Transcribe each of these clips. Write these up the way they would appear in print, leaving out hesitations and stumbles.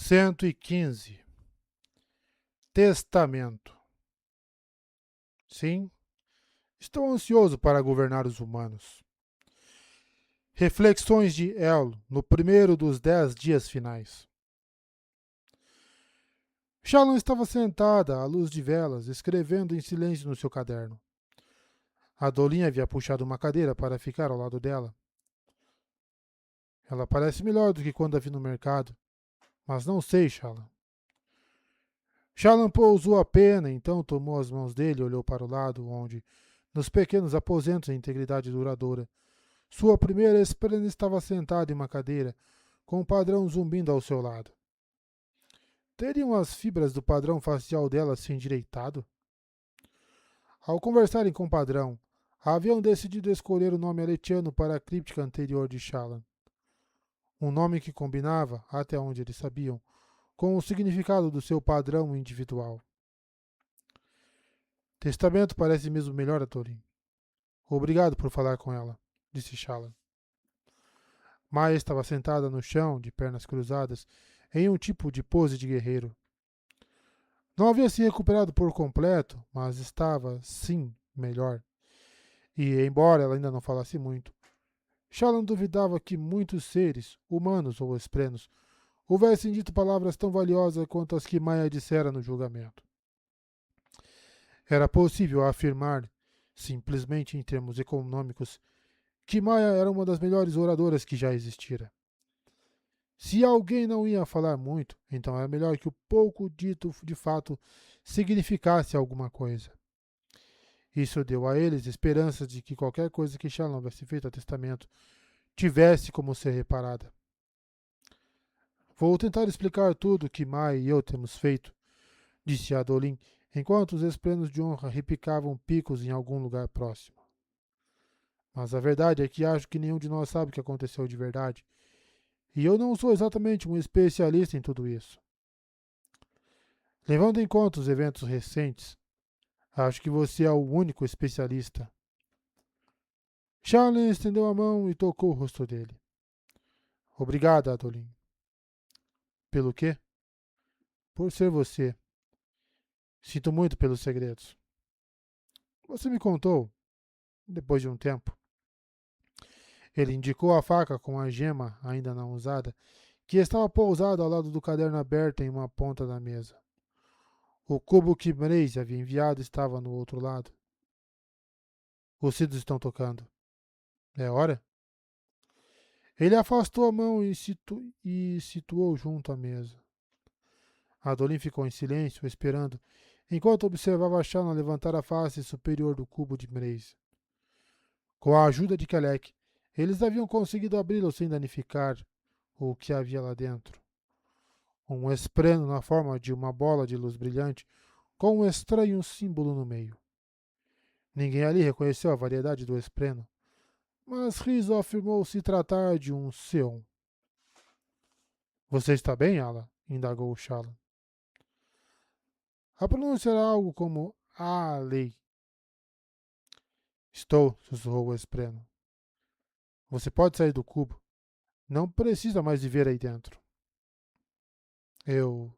115. Testamento. Sim, estou ansioso para governar os humanos. Reflexões de El no primeiro dos 10 dias finais. Shalom estava sentada à luz de velas, escrevendo em silêncio no seu caderno. Adolin havia puxado uma cadeira para ficar ao lado dela. Ela parece melhor do que quando a vi no mercado, mas não sei, Shalom. Shalom pousou a pena, então tomou as mãos dele e olhou para o lado, onde, nos pequenos aposentos de integridade duradoura, sua primeira esprena estava sentada em uma cadeira, com o padrão zumbindo ao seu lado. Teriam as fibras do padrão facial dela se endireitado? Ao conversarem com o padrão, haviam decidido escolher o nome aletiano para a críptica anterior de Shalom. Um nome que combinava, até onde eles sabiam, com o significado do seu padrão individual. Testamento parece mesmo melhor, Atorim. Obrigado por falar com ela, disse Shalom. Maia estava sentada no chão, de pernas cruzadas, em um tipo de pose de guerreiro. Não havia se recuperado por completo, mas estava, sim, melhor. E, embora ela ainda não falasse muito, Shalom duvidava que muitos seres, humanos ou esprenos, houvessem dito palavras tão valiosas quanto as que Maia dissera no julgamento. Era possível afirmar, simplesmente em termos econômicos, que Maia era uma das melhores oradoras que já existira. Se alguém não ia falar muito, então era melhor que o pouco dito de fato significasse alguma coisa. Isso deu a eles esperanças de que qualquer coisa que Shalom houvesse feito a testamento tivesse como ser reparada. Vou tentar explicar tudo o que Mai e eu temos feito, disse Adolin, enquanto os esprenos de honra repicavam picos em algum lugar próximo. Mas a verdade é que acho que nenhum de nós sabe o que aconteceu de verdade, e eu não sou exatamente um especialista em tudo isso. Levando em conta os eventos recentes, acho que você é o único especialista. Charlie estendeu a mão e tocou o rosto dele. Obrigado, Adolin. Pelo quê? Por ser você. Sinto muito pelos segredos. Você me contou, depois de um tempo. Ele indicou a faca com a gema ainda não usada, que estava pousada ao lado do caderno aberto em uma ponta da mesa. O cubo que Braze havia enviado estava no outro lado. Os sinos estão tocando. É hora? Ele afastou a mão e situou junto à mesa. Adolin ficou em silêncio, esperando, enquanto observava Shannon levantar a face superior do cubo de Braze. Com a ajuda de Kelek, eles haviam conseguido abri-lo sem danificar o que havia lá dentro. Um espreno na forma de uma bola de luz brilhante, com um estranho símbolo no meio. Ninguém ali reconheceu a variedade do espreno, mas Rizzo afirmou se tratar de um Seon. Você está bem, Ala? Indagou Shalom. A pronúncia era algo como a lei. Estou, sussurrou o espreno. Você pode sair do cubo. Não precisa mais viver aí dentro. Eu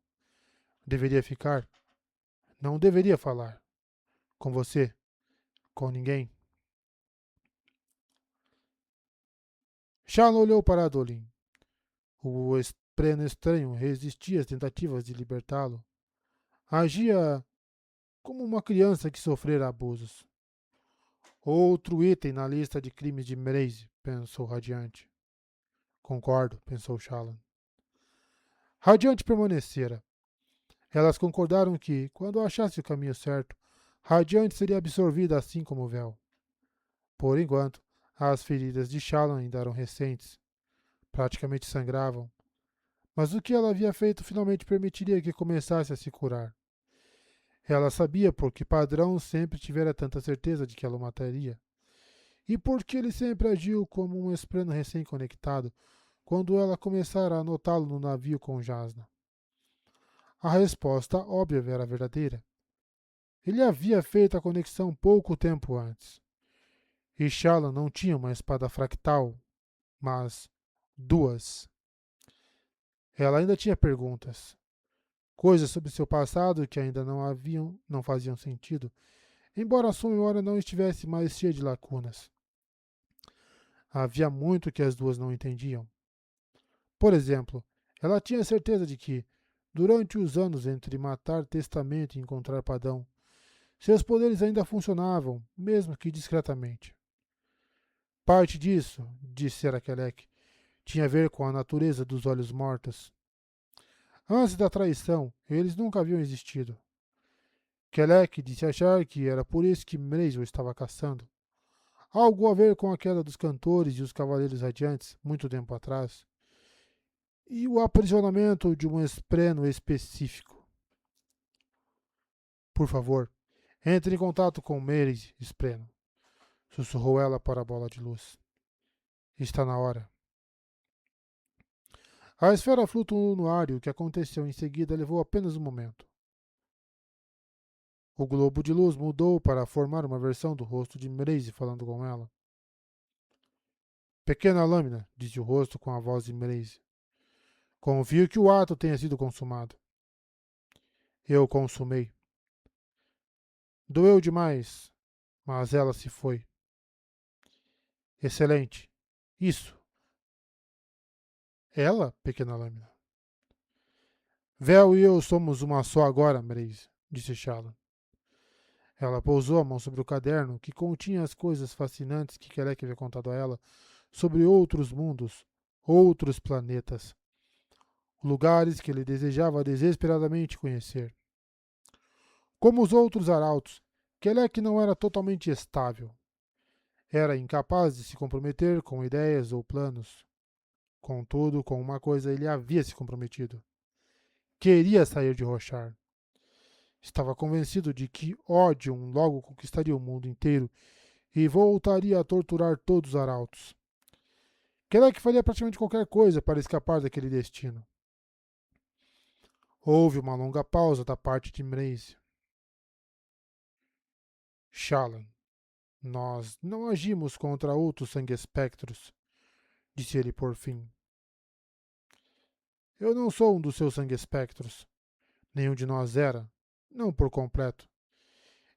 deveria ficar? Não deveria falar. Com você? Com ninguém? Shalom olhou para Adolin. O espreno estranho resistia às tentativas de libertá-lo. Agia como uma criança que sofrera abusos. Outro item na lista de crimes de Mraze, pensou Radiante. Concordo, pensou Shalom. Radiante permanecera. Elas concordaram que, quando achasse o caminho certo, Radiante seria absorvida assim como o véu. Por enquanto, as feridas de Shalom ainda eram recentes. Praticamente sangravam. Mas o que ela havia feito finalmente permitiria que começasse a se curar. Ela sabia porque Padrão sempre tivera tanta certeza de que ela o mataria. E porque ele sempre agiu como um espreno recém-conectado quando ela começara a notá-lo no navio com Jasna. A resposta óbvia era verdadeira. Ele havia feito a conexão pouco tempo antes. E Shalom não tinha uma espada fractal, mas duas. Ela ainda tinha perguntas, coisas sobre seu passado que ainda não faziam sentido, embora sua memória não estivesse mais cheia de lacunas. Havia muito que as duas não entendiam. Por exemplo, ela tinha certeza de que, durante os anos entre matar Testamento e encontrar Padrão, seus poderes ainda funcionavam, mesmo que discretamente. Parte disso, disse Arakelek, tinha a ver com a natureza dos olhos mortos. Antes da traição, eles nunca haviam existido. Kelek disse achar que era por isso que Mreis o estava caçando. Algo a ver com a queda dos cantores e os cavaleiros radiantes, muito tempo atrás. E o aprisionamento de um espreno específico. Por favor, entre em contato com Mreis, espreno, sussurrou ela para a bola de luz. Está na hora. A esfera flutuou no ar e o que aconteceu em seguida levou apenas um momento. O globo de luz mudou para formar uma versão do rosto de Mreise falando com ela. Pequena lâmina, disse o rosto com a voz de Mreise. Confio que o ato tenha sido consumado. Eu consumei. Doeu demais, mas ela se foi. Excelente. Isso. Ela, pequena lâmina. Vel e eu somos uma só agora, Mreise, disse Shallan. Ela pousou a mão sobre o caderno que continha as coisas fascinantes que Kelek havia contado a ela sobre outros mundos, outros planetas, lugares que ele desejava desesperadamente conhecer. Como os outros arautos, Kelek não era totalmente estável. Era incapaz de se comprometer com ideias ou planos. Contudo, com uma coisa ele havia se comprometido. Queria sair de Roshar. Estava convencido de que Odium logo conquistaria o mundo inteiro e voltaria a torturar todos os arautos. Kelek faria praticamente qualquer coisa para escapar daquele destino. Houve uma longa pausa da parte de Mreise. Shallan, nós não agimos contra outros sangue-espectros, disse ele por fim. Eu não sou um dos seus sangue-espectros. Nenhum de nós era, não por completo.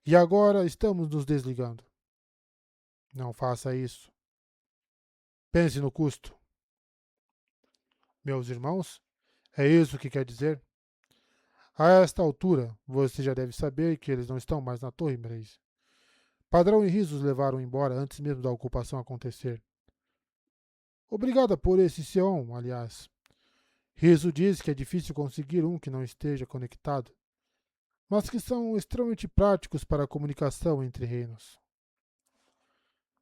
E agora estamos nos desligando. Não faça isso. Pense no custo. Meus irmãos? É isso que quer dizer? A esta altura, você já deve saber que eles não estão mais na Torre Mreise. Padrão e Risos levaram embora antes mesmo da ocupação acontecer. Obrigada por esse Seon, aliás. Riso diz que é difícil conseguir um que não esteja conectado, mas que são extremamente práticos para a comunicação entre reinos.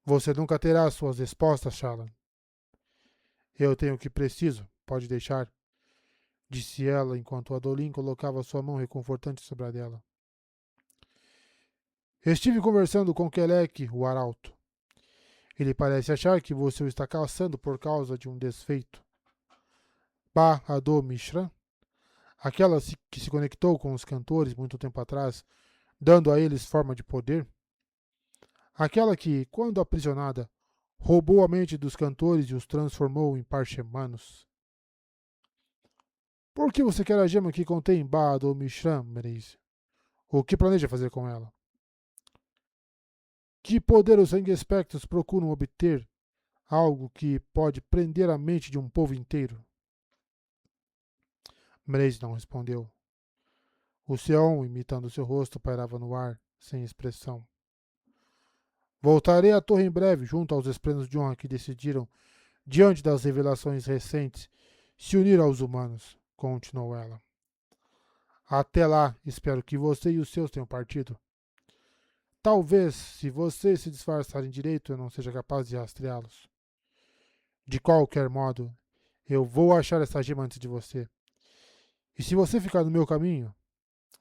Você nunca terá suas respostas, Shallan. Eu tenho o que preciso, pode deixar, disse ela enquanto Adolin colocava sua mão reconfortante sobre a dela. Estive conversando com Kelek, o arauto. Ele parece achar que você o está caçando por causa de um desfeito. Ba Ado Mishra, aquela que se conectou com os cantores muito tempo atrás, dando a eles forma de poder. Aquela que, quando aprisionada, roubou a mente dos cantores e os transformou em parchemanos. Por que você quer a gema que contém Ba Ado Mishra, Mreise? O que planeja fazer com ela? Que poder os sangue-espectros procuram obter? Algo que pode prender a mente de um povo inteiro? Mreise não respondeu. O Seon, imitando seu rosto, pairava no ar, sem expressão. Voltarei à torre em breve, junto aos esprenos de honra que decidiram, diante das revelações recentes, se unir aos humanos, continuou ela. Até lá, espero que você e os seus tenham partido. Talvez, se vocês se disfarçarem direito, eu não seja capaz de rastreá-los. De qualquer modo, eu vou achar essa gema antes de você. E se você ficar no meu caminho,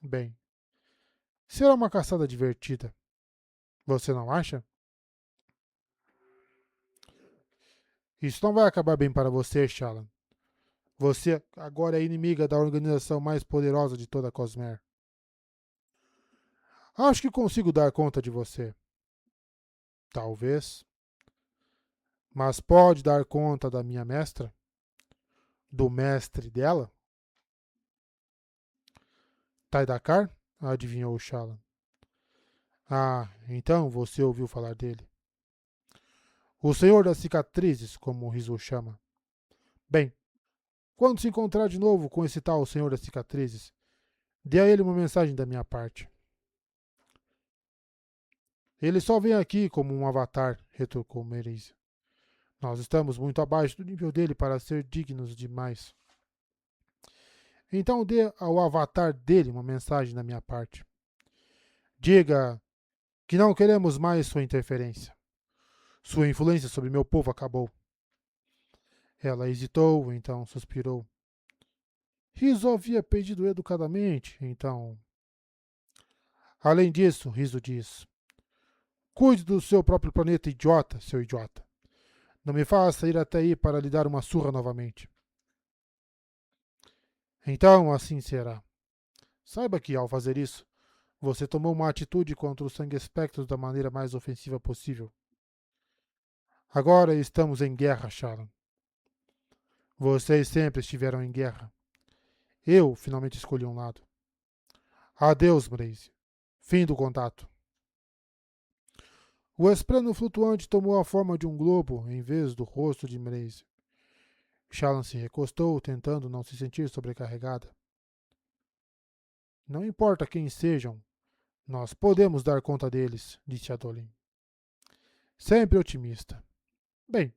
bem, será uma caçada divertida. Você não acha? Isso não vai acabar bem para você, Shallan. Você agora é inimiga da organização mais poderosa de toda a Cosmer. Acho que consigo dar conta de você. Talvez. Mas pode dar conta da minha mestra? Do mestre dela? Taidakar? Adivinhou Shallan. Ah, então você ouviu falar dele. O Senhor das Cicatrizes, como o Rizu chama. Bem, quando se encontrar de novo com esse tal Senhor das Cicatrizes, dê a ele uma mensagem da minha parte. Ele só vem aqui como um avatar, retrucou Meriz. Nós estamos muito abaixo do nível dele para ser dignos demais. Então dê ao avatar dele uma mensagem da minha parte. Diga que não queremos mais sua interferência. Sua influência sobre meu povo acabou. Ela hesitou, então suspirou. Riso havia pedido educadamente, então. Além disso, Riso diz: cuide do seu próprio planeta, idiota, seu idiota. Não me faça ir até aí para lhe dar uma surra novamente. Então, assim será. Saiba que, ao fazer isso, você tomou uma atitude contra os sangue espectros da maneira mais ofensiva possível. Agora estamos em guerra, Sharon. Vocês sempre estiveram em guerra. Eu finalmente escolhi um lado. Adeus, Blaze. Fim do contato. O esplêndido flutuante tomou a forma de um globo em vez do rosto de Blaze. Shallan se recostou, tentando não se sentir sobrecarregada. Não importa quem sejam, nós podemos dar conta deles, disse Adolin. Sempre otimista. Bem,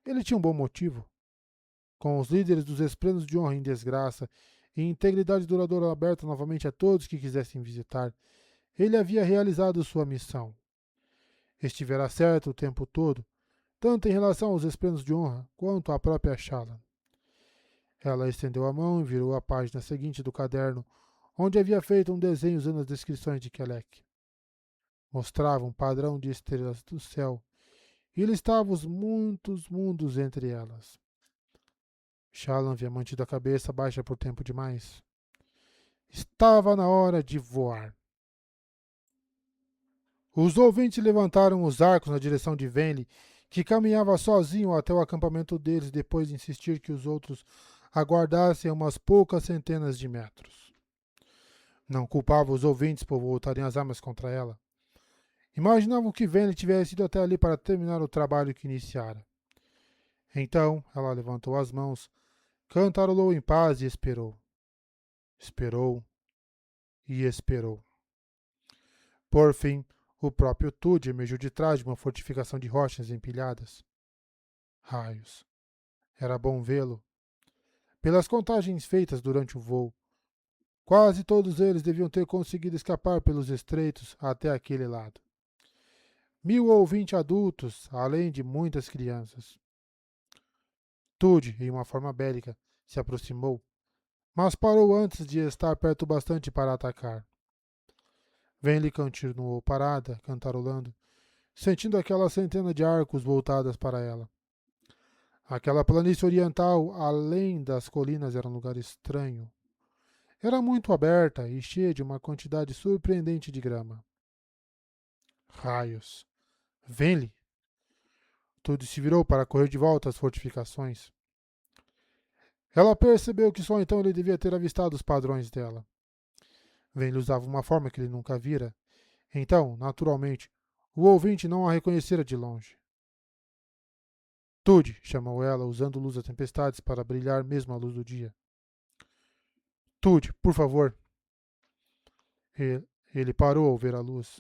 ele tinha um bom motivo. Com os líderes dos esplêndidos de honra em desgraça e integridade duradoura aberta novamente a todos que quisessem visitar, ele havia realizado sua missão. Estivera certo o tempo todo, tanto em relação aos esplêndidos de honra quanto à própria Shallan. Ela estendeu a mão e virou a página seguinte do caderno, onde havia feito um desenho usando as descrições de Kelek. Mostrava um padrão de estrelas do céu e listava os muitos mundos entre elas. Shallan havia mantido a cabeça baixa por tempo demais. Estava na hora de voar. Os ouvintes levantaram os arcos na direção de Venli, que caminhava sozinho até o acampamento deles depois de insistir que os outros aguardassem a umas poucas centenas de metros. Não culpava os ouvintes por voltarem as armas contra ela. Imaginavam que Venli tivesse ido até ali para terminar o trabalho que iniciara. Então ela levantou as mãos, cantarolou em paz e esperou. Esperou e esperou. Por fim, o próprio Tude emergiu de trás de uma fortificação de rochas empilhadas. Raios. Era bom vê-lo. Pelas contagens feitas durante o voo, quase todos eles deviam ter conseguido escapar pelos estreitos até aquele lado. 1020 adultos, além de muitas crianças. Tude, em uma forma bélica, se aproximou, mas parou antes de estar perto bastante para atacar. Venli continuou parada, cantarolando, sentindo aquela centena de arcos voltadas para ela. Aquela planície oriental, além das colinas, era um lugar estranho. Era muito aberta e cheia de uma quantidade surpreendente de grama. Raios! Venli! Tudo se virou para correr de volta às fortificações. Ela percebeu que só então ele devia ter avistado os padrões dela. Venli usava uma forma que ele nunca vira. Então, naturalmente, o ouvinte não a reconhecera de longe. Tude, chamou ela, usando luz das tempestades para brilhar mesmo à luz do dia. Tude, por favor. Ele parou ao ver a luz.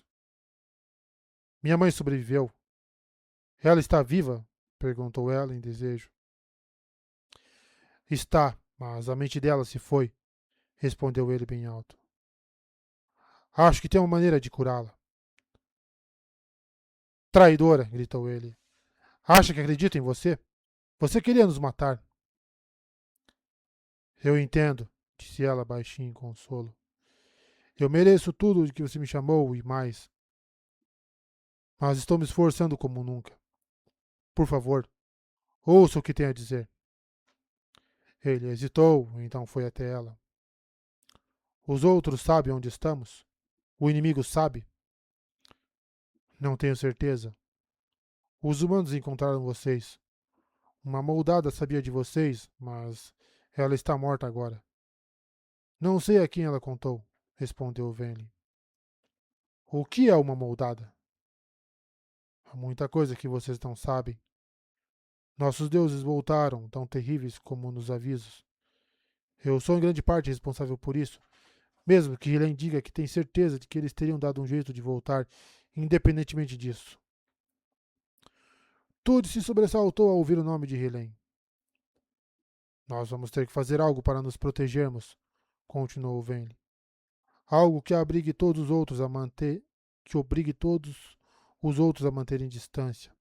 Minha mãe sobreviveu. Ela está viva? Perguntou ela em desejo. Está, mas a mente dela se foi, respondeu ele bem alto. Acho que tem uma maneira de curá-la. Traidora, gritou ele. Acha que acredito em você? Você queria nos matar. Eu entendo, disse ela baixinho em consolo. Eu mereço tudo de que você me chamou e mais. Mas estou me esforçando como nunca. Por favor, ouça o que tem a dizer. Ele hesitou, então foi até ela. Os outros sabem onde estamos? O inimigo sabe? Não tenho certeza. Os humanos encontraram vocês. Uma moldada sabia de vocês, mas Ela está morta agora. Não sei a quem ela contou, respondeu Venli. O que é uma moldada? Há muita coisa que vocês não sabem. Nossos deuses voltaram, tão terríveis como nos avisos. Eu sou em grande parte responsável por isso, mesmo que Helen diga que tem certeza de que eles teriam dado um jeito de voltar, independentemente disso. Tudo se sobressaltou ao ouvir o nome de Helen. Nós vamos ter que fazer algo para nos protegermos, continuou Venli. Algo que abrigue todos os outros a manter, que obrigue todos os outros a manterem distância.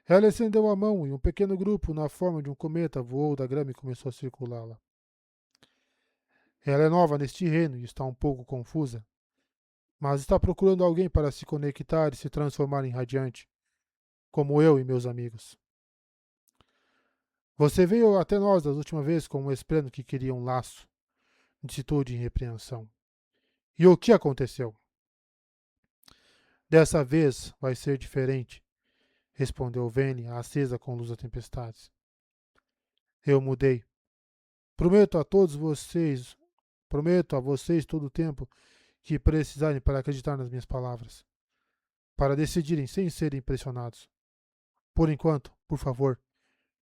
Ela estendeu a mão e um pequeno grupo, na forma de um cometa, voou da grama e começou a circulá-la. Ela é nova neste reino e está um pouco confusa, mas está procurando alguém para se conectar e se transformar em radiante, como eu e meus amigos. Você veio até nós da última vez com um espleno que queria um laço, disse Toad em repreensão. E o que aconteceu? Dessa vez vai ser diferente, respondeu Vane, acesa com luz da tempestade. Eu mudei. Prometo a todos vocês, prometo a vocês todo o tempo que precisarem para acreditar nas minhas palavras, para decidirem sem serem pressionados. Por enquanto, por favor,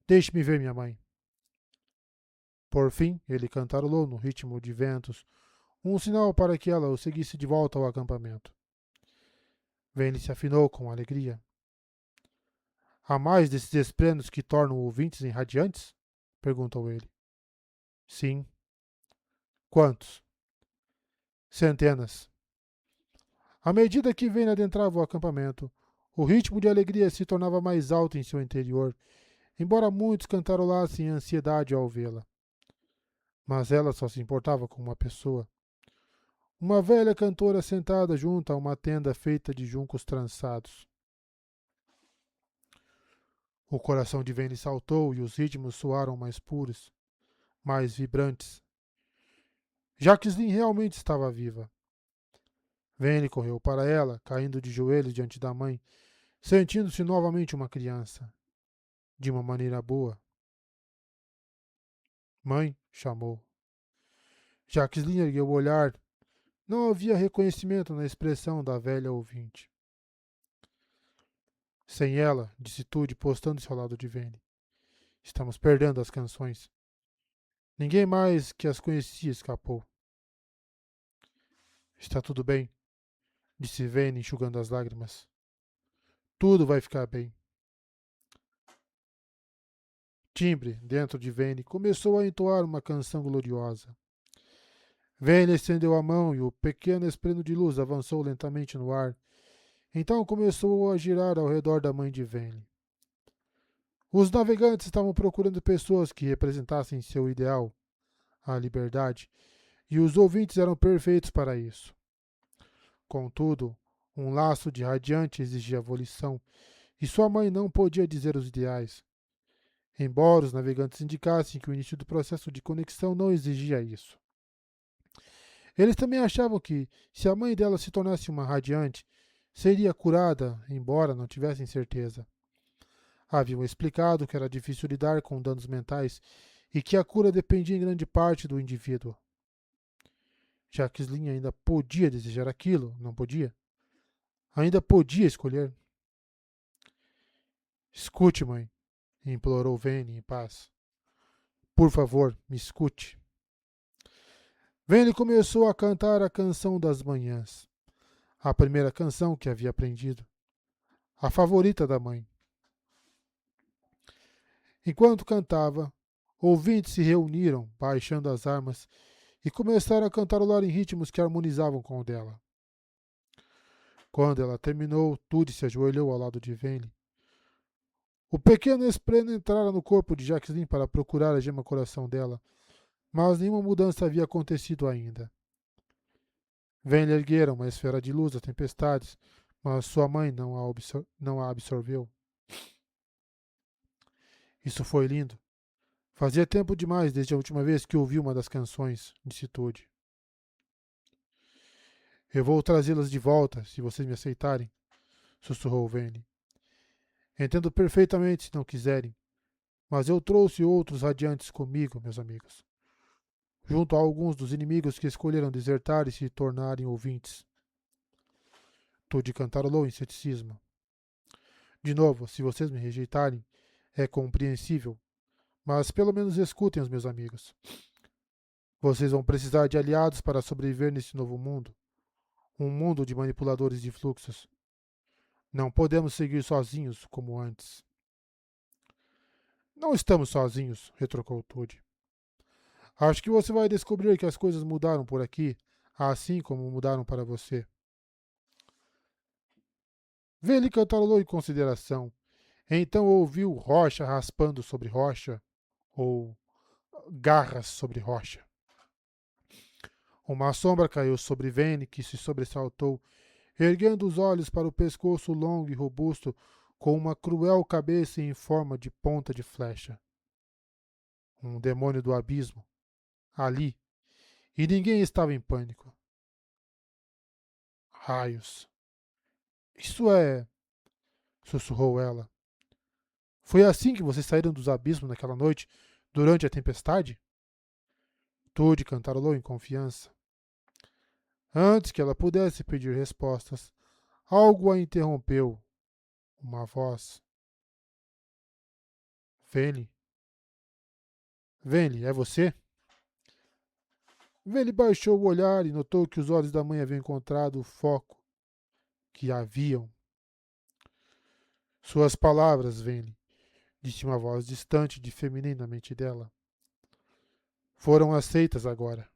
deixe-me ver minha mãe. Por fim, ele cantarolou no ritmo de ventos, um sinal para que ela o seguisse de volta ao acampamento. Vane se afinou com alegria. Há mais desses esplenos que tornam ouvintes irradiantes? Perguntou ele. Sim. Quantos? Centenas. À medida que Vane adentrava o acampamento, o ritmo de alegria se tornava mais alto em seu interior, embora muitos cantarolassem em ansiedade ao vê-la. Mas ela só se importava com uma pessoa. Uma velha cantora sentada junto a uma tenda feita de juncos trançados. O coração de Vane saltou e os ritmos soaram mais puros, mais vibrantes. Jacqueline realmente estava viva. Vane correu para ela, caindo de joelhos diante da mãe, sentindo-se novamente uma criança. De uma maneira boa. Mãe, chamou. Jacqueline ergueu o olhar. Não havia reconhecimento na expressão da velha ouvinte. Sem ela, disse Tude, postando-se ao lado de Vane. Estamos perdendo as canções. Ninguém mais que as conhecia escapou. Está tudo bem, disse Vane, enxugando as lágrimas. Tudo vai ficar bem. Timbre, dentro de Vane, começou a entoar uma canção gloriosa. Vane estendeu a mão e o pequeno espleno de luz avançou lentamente no ar. Então começou a girar ao redor da mãe de Vane. Os navegantes estavam procurando pessoas que representassem seu ideal, a liberdade, e os ouvintes eram perfeitos para isso. Contudo, um laço de radiante exigia volição, e sua mãe não podia dizer os ideais. Embora os navegantes indicassem que o início do processo de conexão não exigia isso. Eles também achavam que, se a mãe dela se tornasse uma radiante, seria curada, embora não tivessem certeza. Haviam explicado que era difícil lidar com danos mentais e que a cura dependia em grande parte do indivíduo. Jacqueline ainda podia desejar aquilo, não podia? Ainda podia escolher. Escute, mãe, implorou Vane em paz. Por favor, me escute. Vane começou a cantar a canção das manhãs, a primeira canção que havia aprendido, a favorita da mãe. Enquanto cantava, ouvintes se reuniram, baixando as armas, e começaram a cantarolar em ritmos que harmonizavam com o dela. Quando ela terminou, Tude se ajoelhou ao lado de Vane. O pequeno espleno entrara no corpo de Jacqueline para procurar a gema coração dela, mas nenhuma mudança havia acontecido ainda. Vane erguera uma esfera de luz das tempestades, mas sua mãe não a absorveu. Isso foi lindo. Fazia tempo demais desde a última vez que ouvi uma das canções, disse Toad. Eu vou trazê-las de volta, se vocês me aceitarem, sussurrou Vane. Entendo perfeitamente se não quiserem, Mas eu trouxe outros radiantes comigo, meus amigos, junto a alguns dos inimigos que escolheram desertar e se tornarem ouvintes. Tude cantarolou em ceticismo. De novo, se vocês me rejeitarem, é compreensível, mas pelo menos escutem os meus amigos. Vocês vão precisar de aliados para sobreviver nesse novo mundo, um mundo de manipuladores de fluxos. Não podemos seguir sozinhos como antes. Não estamos sozinhos, retrucou Toad. Acho que você vai descobrir que as coisas mudaram por aqui, assim como mudaram para você. Vê-lhe cantarolou em consideração. Então ouviu rocha raspando sobre rocha, ou garras sobre rocha. Uma sombra caiu sobre Vane, que se sobressaltou, erguendo os olhos para o pescoço longo e robusto, com uma cruel cabeça em forma de ponta de flecha. Um demônio do abismo, ali, e ninguém estava em pânico. Raios. Isso é... sussurrou ela. Foi assim que vocês saíram dos abismos naquela noite, durante a tempestade? Tude cantarolou em confiança. Antes que ela pudesse pedir respostas, algo a interrompeu. Uma voz. Vene. Vene, é você? Vene baixou o olhar e notou que os olhos da mãe haviam encontrado o foco que haviam. Suas palavras, Vene, disse uma voz distante e feminina na mente dela. Foram aceitas agora.